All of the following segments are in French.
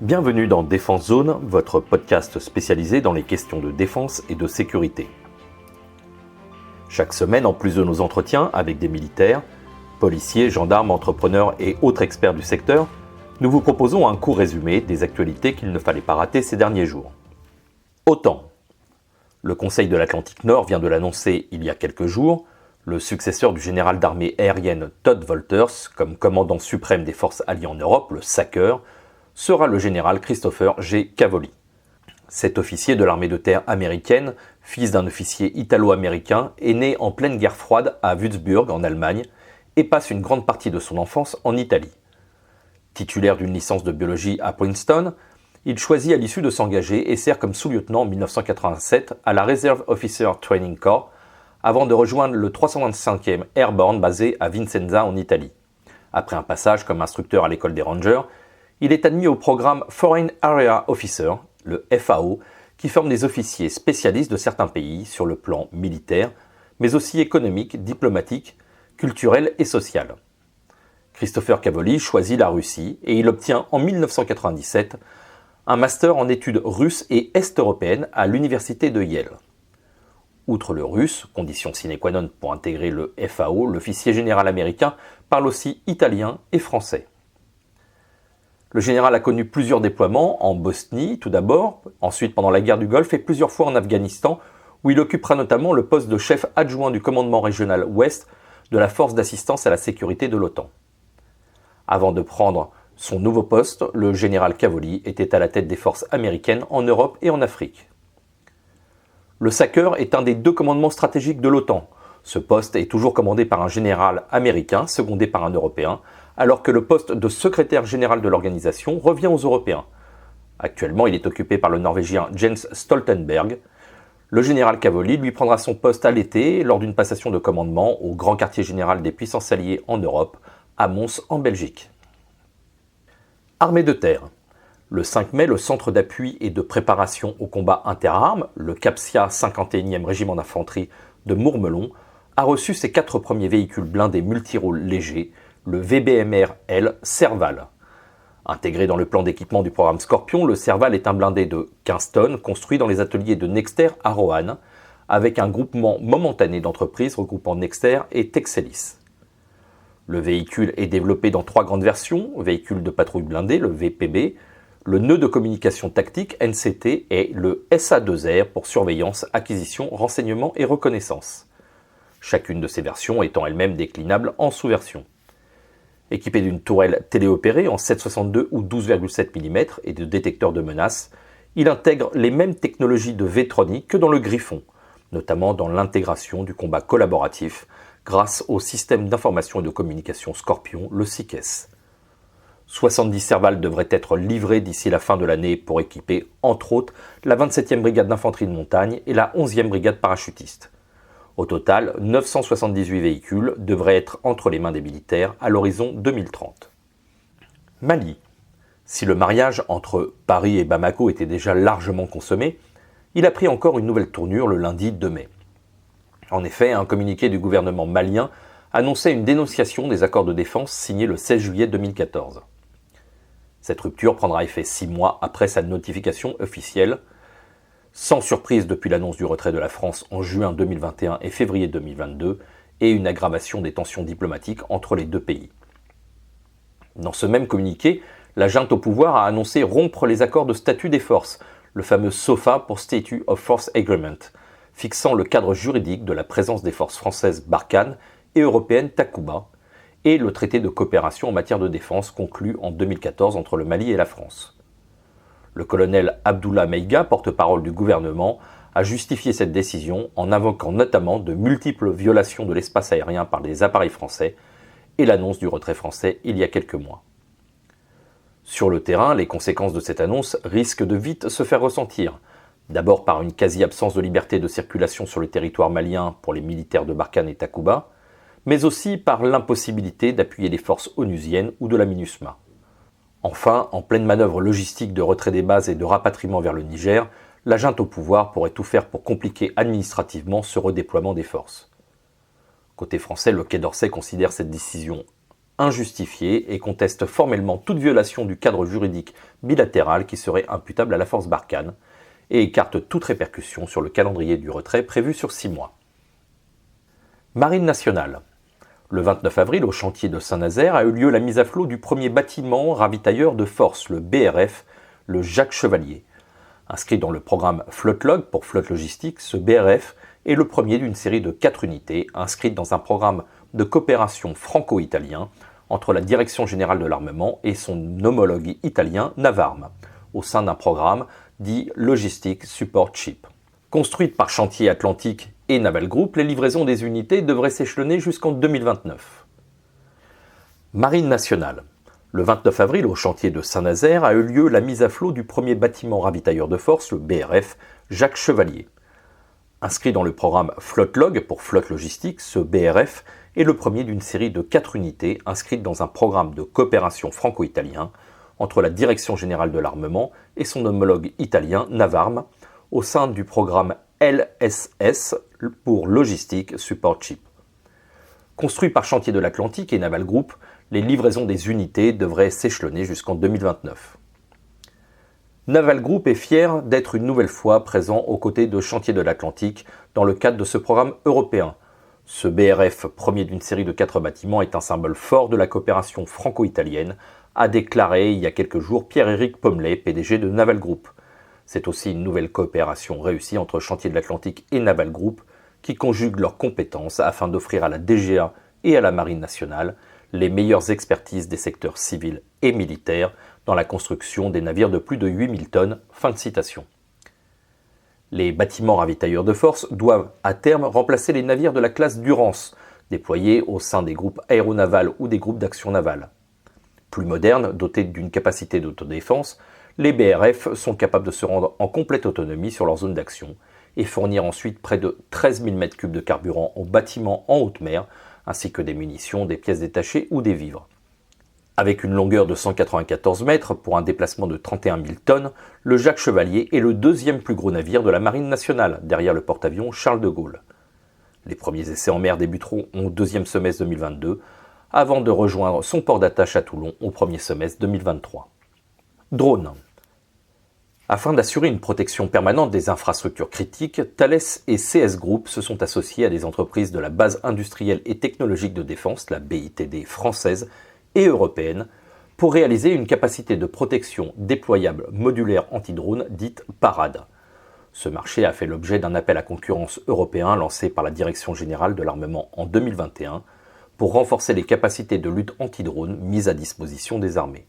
Bienvenue dans Défense Zone, votre podcast spécialisé dans les questions de défense et de sécurité. Chaque semaine, en plus de nos entretiens avec des militaires, policiers, gendarmes, entrepreneurs et autres experts du secteur, nous vous proposons un court résumé des actualités qu'il ne fallait pas rater ces derniers jours. OTAN. Le Conseil de l'Atlantique Nord vient de l'annoncer il y a quelques jours. Le successeur du général d'armée aérienne Todd Wolters, comme commandant suprême des forces alliées en Europe, le SACEUR, sera le général Christopher G. Cavoli. Cet officier de l'armée de terre américaine, fils d'un officier italo-américain, est né en pleine guerre froide à Würzburg en Allemagne et passe une grande partie de son enfance en Italie. Titulaire d'une licence de biologie à Princeton, il choisit à l'issue de s'engager et sert comme sous-lieutenant en 1987 à la Reserve Officer Training Corps avant de rejoindre le 325e Airborne basé à Vicenza en Italie. Après un passage comme instructeur à l'école des Rangers, il est admis au programme Foreign Area Officer, le FAO, qui forme des officiers spécialistes de certains pays sur le plan militaire, mais aussi économique, diplomatique, culturel et social. Christopher Cavoli choisit la Russie et il obtient en 1997 un master en études russes et est-européennes à l'université de Yale. Outre le russe, condition sine qua non pour intégrer le FAO, l'officier général américain parle aussi italien et français. Le général a connu plusieurs déploiements, en Bosnie tout d'abord, ensuite pendant la guerre du Golfe et plusieurs fois en Afghanistan, où il occupera notamment le poste de chef adjoint du commandement régional Ouest de la force d'assistance à la sécurité de l'OTAN. Avant de prendre son nouveau poste, le général Cavoli était à la tête des forces américaines en Europe et en Afrique. Le SACEUR est un des deux commandements stratégiques de l'OTAN. Ce poste est toujours commandé par un général américain, secondé par un Européen, alors que le poste de secrétaire général de l'organisation revient aux Européens. Actuellement, il est occupé par le Norvégien Jens Stoltenberg. Le général Cavoli lui prendra son poste à l'été lors d'une passation de commandement au Grand Quartier Général des Puissances Alliées en Europe, à Mons en Belgique. Armée de terre. Le 5 mai, le Centre d'appui et de préparation au combat interarmes, le CAPSIA 51e régiment d'infanterie de Mourmelon, a reçu ses 4 premiers véhicules blindés multirôles légers, le VBMR-L Serval. Intégré dans le plan d'équipement du programme Scorpion, le Serval est un blindé de 15 tonnes construit dans les ateliers de Nexter à Roanne, avec un groupement momentané d'entreprises regroupant Nexter et Texelis. Le véhicule est développé dans 3 grandes versions, véhicule de patrouille blindé, le VPB, le nœud de communication tactique NCT et le SA2R pour surveillance, acquisition, renseignement et reconnaissance. Chacune de ces versions étant elle-même déclinable en sous-versions. Équipé d'une tourelle téléopérée en 7,62 ou 12,7 mm et de détecteurs de menaces, il intègre les mêmes technologies de V-tronique que dans le Griffon, notamment dans l'intégration du combat collaboratif grâce au système d'information et de communication Scorpion, le SICES. 70 Serval devraient être livrés d'ici la fin de l'année pour équiper, entre autres, la 27e brigade d'infanterie de montagne et la 11e brigade parachutiste. Au total, 978 véhicules devraient être entre les mains des militaires à l'horizon 2030. Mali. Si le mariage entre Paris et Bamako était déjà largement consommé, il a pris encore une nouvelle tournure le lundi 2 mai. En effet, un communiqué du gouvernement malien annonçait une dénonciation des accords de défense signés le 16 juillet 2014. Cette rupture prendra effet 6 mois après sa notification officielle, sans surprise depuis l'annonce du retrait de la France en juin 2021 et février 2022, et une aggravation des tensions diplomatiques entre les deux pays. Dans ce même communiqué, la junte au pouvoir a annoncé rompre les accords de statut des forces, le fameux SOFA pour Statute of Force Agreement, fixant le cadre juridique de la présence des forces françaises Barkhane et européennes Takuba, et le traité de coopération en matière de défense conclu en 2014 entre le Mali et la France. Le colonel Abdullah Meiga, porte-parole du gouvernement, a justifié cette décision en invoquant notamment de multiples violations de l'espace aérien par des appareils français et l'annonce du retrait français il y a quelques mois. Sur le terrain, les conséquences de cette annonce risquent de vite se faire ressentir, d'abord par une quasi-absence de liberté de circulation sur le territoire malien pour les militaires de Barkhane et Takuba, mais aussi par l'impossibilité d'appuyer les forces onusiennes ou de la MINUSMA. Enfin, en pleine manœuvre logistique de retrait des bases et de rapatriement vers le Niger, la junte au pouvoir pourrait tout faire pour compliquer administrativement ce redéploiement des forces. Côté français, le Quai d'Orsay considère cette décision injustifiée et conteste formellement toute violation du cadre juridique bilatéral qui serait imputable à la force Barkhane et écarte toute répercussion sur le calendrier du retrait prévu sur 6 mois. Marine nationale. Le 29 avril, au chantier de Saint-Nazaire, a eu lieu la mise à flot du premier bâtiment ravitailleur de force, le BRF, le Jacques Chevalier. Inscrit dans le programme Flotte-Log pour Flotte Logistique, ce BRF est le premier d'une série de 4 unités inscrites dans un programme de coopération franco-italien entre la Direction Générale de l'Armement et son homologue italien Navarm, au sein d'un programme dit Logistic Support Ship. Construite par Chantier Atlantique et Naval Group, les livraisons des unités devraient s'échelonner jusqu'en 2029. Marine nationale. Le 29 avril, au chantier de Saint-Nazaire, a eu lieu la mise à flot du premier bâtiment ravitailleur de force, le BRF, Jacques Chevalier. Inscrit dans le programme Flotte-Log pour Flotte Logistique, ce BRF est le premier d'une série de 4 unités inscrites dans un programme de coopération franco-italien entre la Direction Générale de l'Armement et son homologue italien Navarm au sein du programme LSS pour Logistic Support Ship. Construit par Chantier de l'Atlantique et Naval Group, les livraisons des unités devraient s'échelonner jusqu'en 2029. Naval Group est fier d'être une nouvelle fois présent aux côtés de Chantier de l'Atlantique dans le cadre de ce programme européen. Ce BRF, premier d'une série de 4 bâtiments, est un symbole fort de la coopération franco-italienne, a déclaré il y a quelques jours Pierre-Éric Pommelet, PDG de Naval Group. C'est aussi une nouvelle coopération réussie entre Chantier de l'Atlantique et Naval Group qui conjuguent leurs compétences afin d'offrir à la DGA et à la Marine nationale les meilleures expertises des secteurs civils et militaires dans la construction des navires de plus de 8000 tonnes. Fin de citation. Les bâtiments ravitailleurs de force doivent à terme remplacer les navires de la classe Durance, déployés au sein des groupes aéronavals ou des groupes d'action navale. Plus modernes, dotés d'une capacité d'autodéfense, les BRF sont capables de se rendre en complète autonomie sur leur zone d'action et fournir ensuite près de 13 000 m3 de carburant aux bâtiments en haute mer, ainsi que des munitions, des pièces détachées ou des vivres. Avec une longueur de 194 mètres pour un déplacement de 31 000 tonnes, le Jacques Chevalier est le deuxième plus gros navire de la Marine nationale, derrière le porte-avions Charles de Gaulle. Les premiers essais en mer débuteront au deuxième semestre 2022, avant de rejoindre son port d'attache à Toulon au premier semestre 2023. Drone. Afin d'assurer une protection permanente des infrastructures critiques, Thales et CS Group se sont associés à des entreprises de la base industrielle et technologique de défense, la BITD française et européenne, pour réaliser une capacité de protection déployable modulaire anti-drone dite PARADE. Ce marché a fait l'objet d'un appel à concurrence européen lancé par la Direction Générale de l'Armement en 2021 pour renforcer les capacités de lutte anti-drone mises à disposition des armées.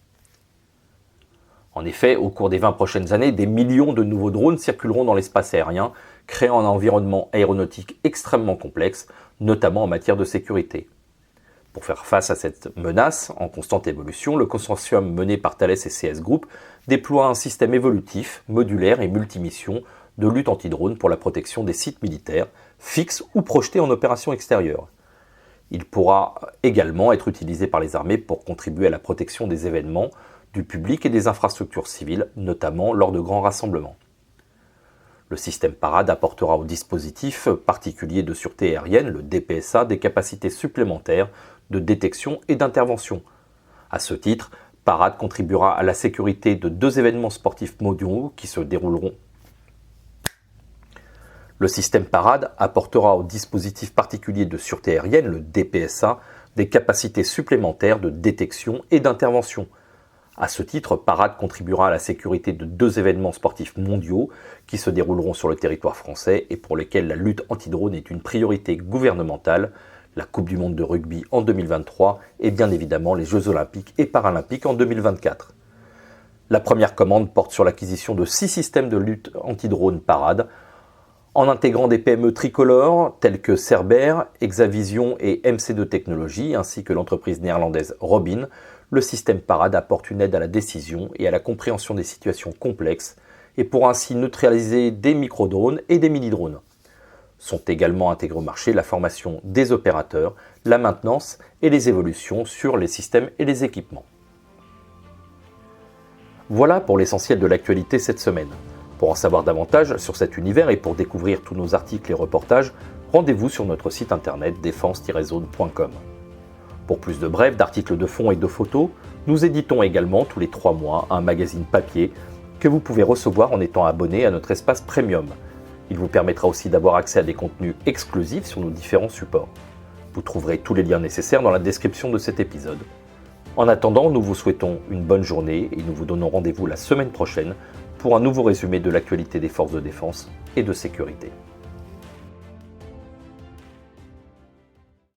En effet, au cours des 20 prochaines années, des millions de nouveaux drones circuleront dans l'espace aérien, créant un environnement aéronautique extrêmement complexe, notamment en matière de sécurité. Pour faire face à cette menace en constante évolution, le consortium mené par Thales et CS Group déploie un système évolutif, modulaire et multimission de lutte anti-drone pour la protection des sites militaires, fixes ou projetés en opération extérieure. Il pourra également être utilisé par les armées pour contribuer à la protection des événements, du public et des infrastructures civiles, notamment lors de grands rassemblements. Le système PARADE apportera au dispositif particulier de sûreté aérienne, le DPSA, des capacités supplémentaires de détection et d'intervention. À ce titre, PARADE contribuera à la sécurité de 2 événements sportifs mondiaux qui se dérouleront. Le système PARADE apportera au dispositif particulier de sûreté aérienne, le DPSA, des capacités supplémentaires de détection et d'intervention. À ce titre, PARADE contribuera à la sécurité de 2 événements sportifs mondiaux qui se dérouleront sur le territoire français et pour lesquels la lutte anti-drone est une priorité gouvernementale, la Coupe du monde de rugby en 2023 et bien évidemment les Jeux olympiques et paralympiques en 2024. La première commande porte sur l'acquisition de 6 systèmes de lutte anti-drone PARADE, en intégrant des PME tricolores telles que Cerber, Hexavision et MC2 Technologies, ainsi que l'entreprise néerlandaise Robin. Le système PARADE apporte une aide à la décision et à la compréhension des situations complexes et pourra ainsi neutraliser des micro-drones et des mini-drones. Sont également intégrés au marché la formation des opérateurs, la maintenance et les évolutions sur les systèmes et les équipements. Voilà pour l'essentiel de l'actualité cette semaine. Pour en savoir davantage sur cet univers et pour découvrir tous nos articles et reportages, rendez-vous sur notre site internet défense-zone.com. Pour plus de brefs, d'articles de fond et de photos, nous éditons également tous les 3 mois un magazine papier que vous pouvez recevoir en étant abonné à notre espace premium. Il vous permettra aussi d'avoir accès à des contenus exclusifs sur nos différents supports. Vous trouverez tous les liens nécessaires dans la description de cet épisode. En attendant, nous vous souhaitons une bonne journée et nous vous donnons rendez-vous la semaine prochaine pour un nouveau résumé de l'actualité des forces de défense et de sécurité.